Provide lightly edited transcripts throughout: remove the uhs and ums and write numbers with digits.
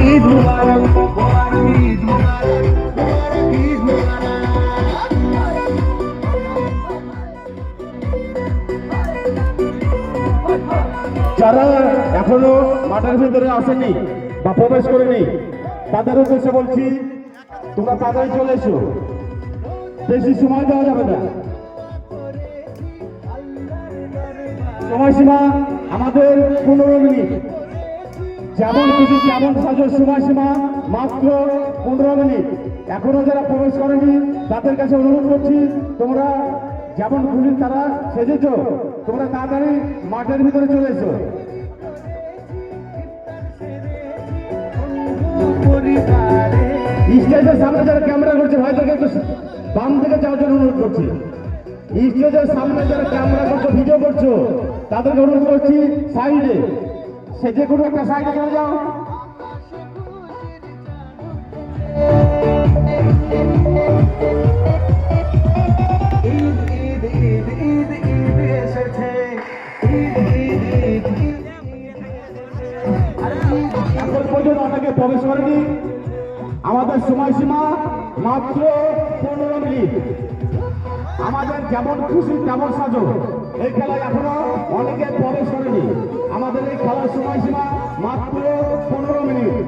ঈদ মুবারক মুবারক ঈদ মুবারক মুবারক ঈদ মুবারক। যারা এখনো মাঠের ভিতরে আসেনি বা প্রবেশ করেনি তাদের উদ্দেশ্যে বলছি তোমরা তাড়াতাড়ি চলে এসো, বেশি সময় দেওয়া যাবে না। সময়সীমা আমাদের 15 মিনিট, যেমন খুশি তেমন সাজোর সময়সীমা মাত্র 15 মিনিট। এখনো যারা প্রবেশ করেনি তাদের কাছে অনুরোধ করছি তোমরা যেমন খুশি তারা সেজেছ, তোমরা তাড়াতাড়ি মাঠের ভিতরে চলে এসো। স্টেজের সামনে যারা ক্যামেরা করছে ভাইদেরকে একটু বাম থেকে যাওয়ার জন্য অনুরোধ করছি। স্টেজের সামনে যারা ক্যামেরা করছো ভিডিও করছো তাদেরকে অনুরোধ করছি সাইডে, সে যে কোনো একটা সাইডে চলে যাও। এখন পর্যন্ত অনেকে প্রবেশ করেনি, আমাদের সময়সীমা মাত্র 15 মিনিট। আমাদের যেমন খুশি তেমন সাজো, এই খেলায় এখনো অনেকে প্রবেশ করেনি। আমাদের এই খেলার সময়সীমা মাত্র 15 মিনিট।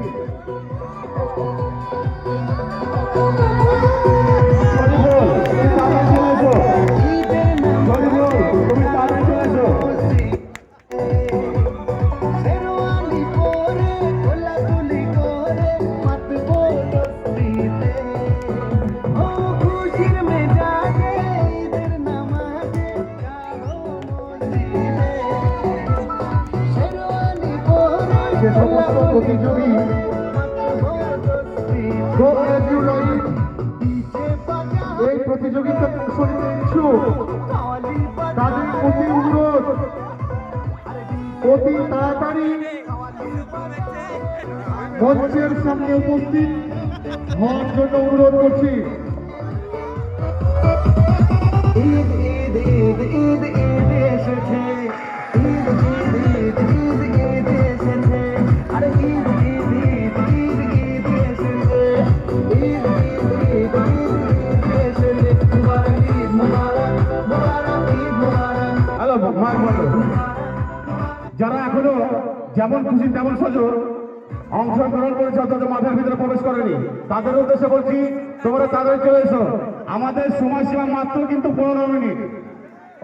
তুমি তাড়াতাড়ি চলে এসো। যে সমস্ত প্রতিযোগী এই প্রতিযোগিতায় অংশ নিতে ইচ্ছুক তাদের প্রতি অনুরোধ অতি তাড়াতাড়ি মঞ্চের সামনে উপস্থিত হওয়ার জন্য অনুরোধ করছি। ঈদ ঈদ ঈদ ঈদ ঈদ এসেছে, ঈদ ঈদ ঈদ ঈদ ঈদ এসেছে, আরে ঈদ ঈদ ঈদ ঈদ ঈদ এসেছে, ঈদ ঈদ ঈদ ঈদ এসেছে, মুবারক ঈদ মুবারক মুবারক ঈদ মুবারক। হ্যালো যারা এখনো যেমন খুশি তেমন সাজো অংশগ্রহণ করেছে অথচ মাঠের ভিতরে প্রবেশ করেনি তাদের উদ্দেশ্যে বলছি তোমরা তাড়াতাড়ি চলে এসো। আমাদের সময়সীমা মাত্র কিন্তু 15 মিনিট।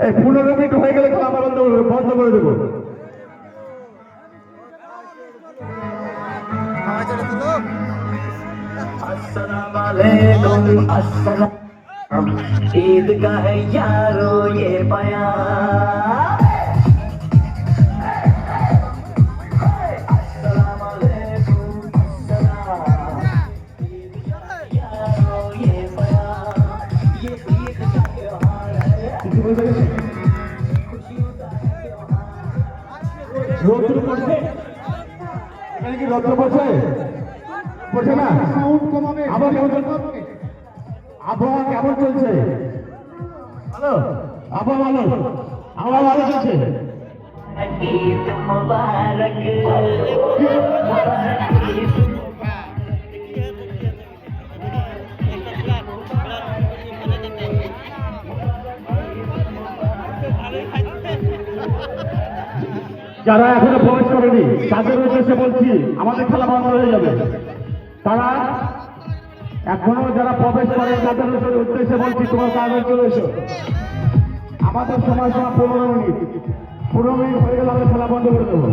এই 15 মিনিট হয়ে গেলে খেলা বন্ধ করে দেবো। अस्सलाम वालेकुम अस्सलाम, ईद का है यारो ये बयान। अस्सलाम वालेकुम अस्सलाम, ईद का है यारो ये बयान, ये ईद का त्योहार है, खुशियों का त्योहार। রৌদ্র পড়ছে, এখানে কি রৌদ্র পড়ছে? পড়ছে না? সাউন্ড কমাবে। আবহাওয়া কেমন চলছে? ভালো আবহাওয়া, ভালো আবহাওয়া, ভালো চলছে। ঈদ মুবারক যারা এখনো প্রবেশ করেনি তাদের উদ্দেশ্যে বলছি আমাদের খেলা বন্ধ হয়ে যাবে। তারা এখনো যারা প্রবেশ করে তাদের উদ্দেশ্যে বলছি তোমার কাজে চলে এসো। আমাদের সময় 15 মিনিট। 15 মিনিট হয়ে গেলে আমরা খেলা বন্ধ করে দেবো।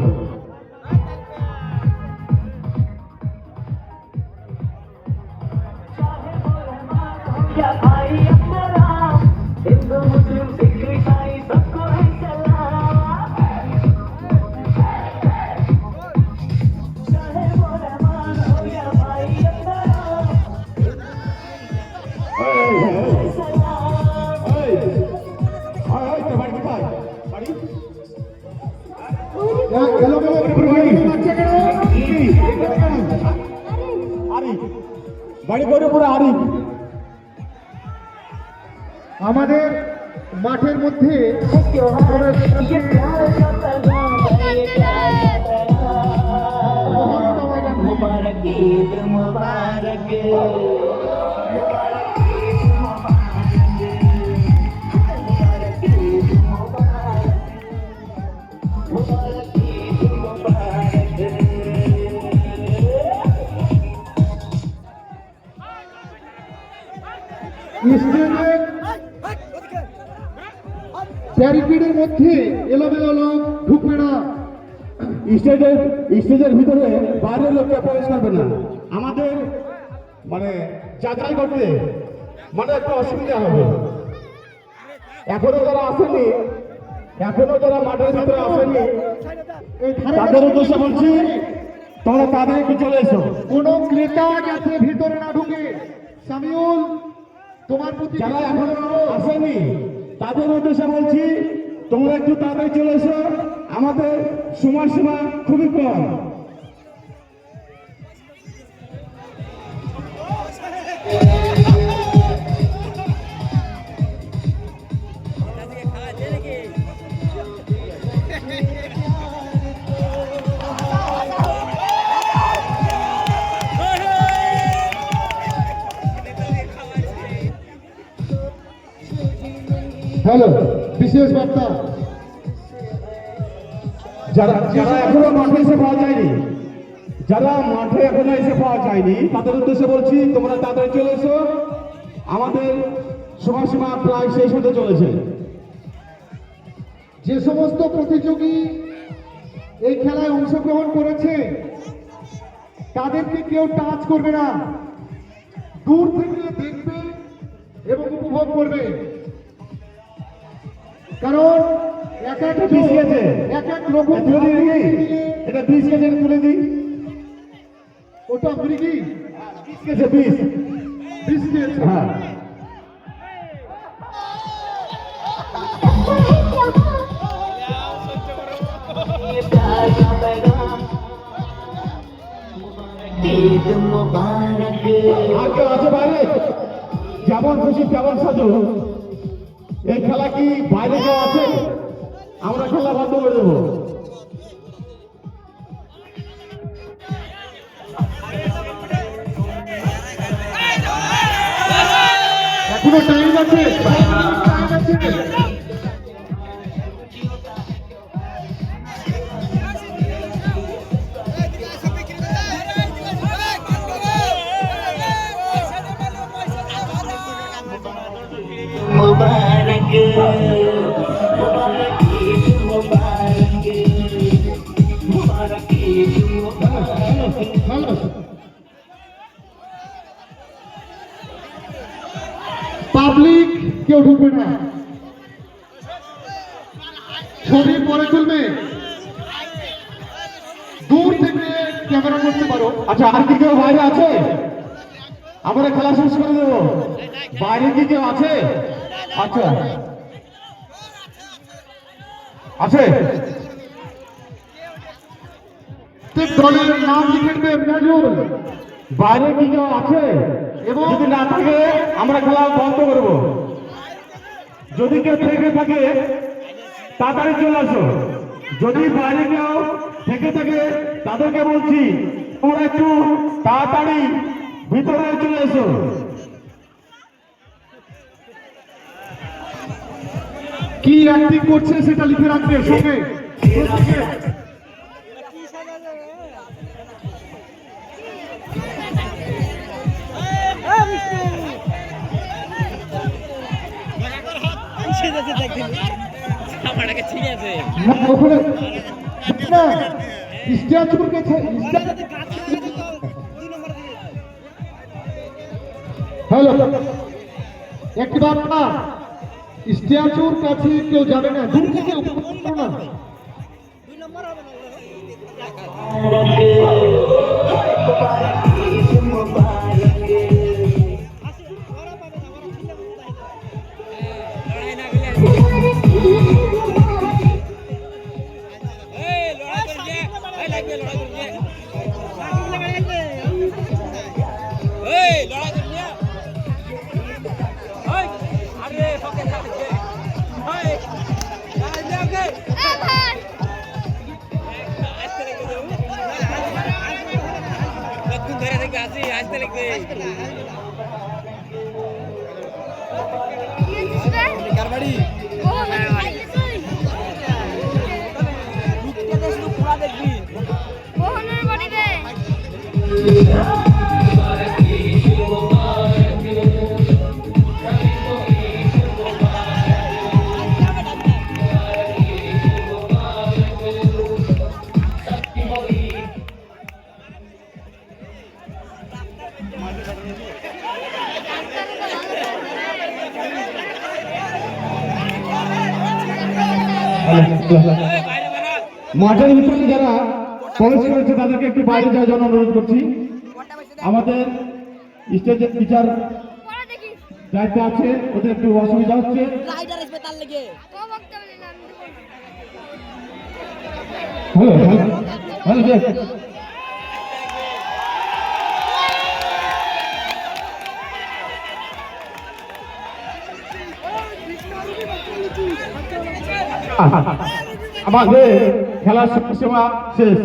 বাড়ি করে পুরো আরিফ আমাদের মাঠের মধ্যে मुबारक ईद मुबारक স্টেজের ব্যারিকেডের মধ্যে এলোমেলো লোক ঢুকবে না। স্টেজের ভিতরে বাইরের লোককে প্রবেশ করবে না। আমাদের মানে যাচাই করতে মানে একটু অসুবিধা হবে। এখনো যারা আসেনি, এখনো যারা মাঠের ভিতরে আসেনি, তাদের উদ্দেশ্যে বলছি তোমরা তাদের একটু চলে এসো। কোন ক্রেতা যাতে ভিতরে না ঢুকে। সামিউল, তোমার প্রতি যারা এখনো আসেনি তাদের উদ্দেশ্যে বলছি তোমরা একটু তাড়াতাড়ি চলে এসো, আমাদের সময়সীমা খুবই কম। হ্যালো, বিশেষ বার্তা। যারা যারা এখনো মাঠে এসে পাওয়া যায়নি, যারা মাঠে এখনো এসে পাওয়া যায়নি তাদের উদ্দেশ্যে বলছি তোমরা তাড়াতাড়ি চলে এসো, আমাদের সময়সীমা প্রায় শেষ হতে চলেছে। যে সমস্ত প্রতিযোগী এই খেলায় অংশগ্রহণ করেছে তাদেরকে কেউ টাচ করবে না, দূর থেকে দেখবে এবং উপভোগ করবে। কারণ এক এক বিষ গেছে, এক এক রকম এটা বিষ গেছে, তুলে দিই। ওটা মৃগী বিষ গেছে, বিষ। বিষ দিয়েছে। হ্যাঁ, ईद मुबारक আর কেউ আছে বাইরে? যেমন খুশি তেমন সাজো। এই খেলা কি বাইরে কেউ আছে? আমরা খেলা বন্ধ করে দেবো। এখনো টাইম আছে, টাইম আছে। मुबारक मुबारक ईद मुबारक मुबारक ईद मुबारक হ্যালো, পাবলিক কেউ ঢুকবে না, ছবি পরে তুলবে, দূর থেকে ক্যামেরা করতে পারো। আচ্ছা, আর কি কেউ বাইরে আছে? আমরা খেলা শেষ করে দেবো। বাইরে কি কেউ আছে? আচ্ছা, আছে। প্রত্যেক দলের নাম লিখে দেবে নাজুল। বাইরে কি কেউ আছে? এবং যদি না থাকে আমরা খেলা বন্ধ করব। যদি কেউ থেকে থাকে তাড়াতাড়ি চলে আসো। যদি বাইরে কেউ থেকে থাকে তাদেরকে বলছি তোমরা একটু তাড়াতাড়ি ভিতরে চলে এসো। কি অ্যাক্টিং করছে সেটা লিখে রাখবে সঙ্গে। ওখানে না স্ট্যাচুর কাছে। হ্যালো, একটি বার্তা, স্ট্যাচুর কাছে কেউ যাবে না, দূর থেকে উপভোগ করো না। ধরে দেখবে আসি আসতে লিখবে কার বাড়ি মোহনের বাড়িতে মাঠের ভিতরে যারা প্রবেশ করেছে তাদেরকে একটু বাইরে যাওয়ার জন্য অনুরোধ করছি। আমাদের স্টেজের টিচার পরে দেখি দায়িত্বে আছে, ওদের একটু অসুবিধা হচ্ছে। রাইডার আসবে তার লেগে ও বক্তব্য দিলাম হ্যালো হ্যালো দেখ আমাদের খেলার সময় শেষ।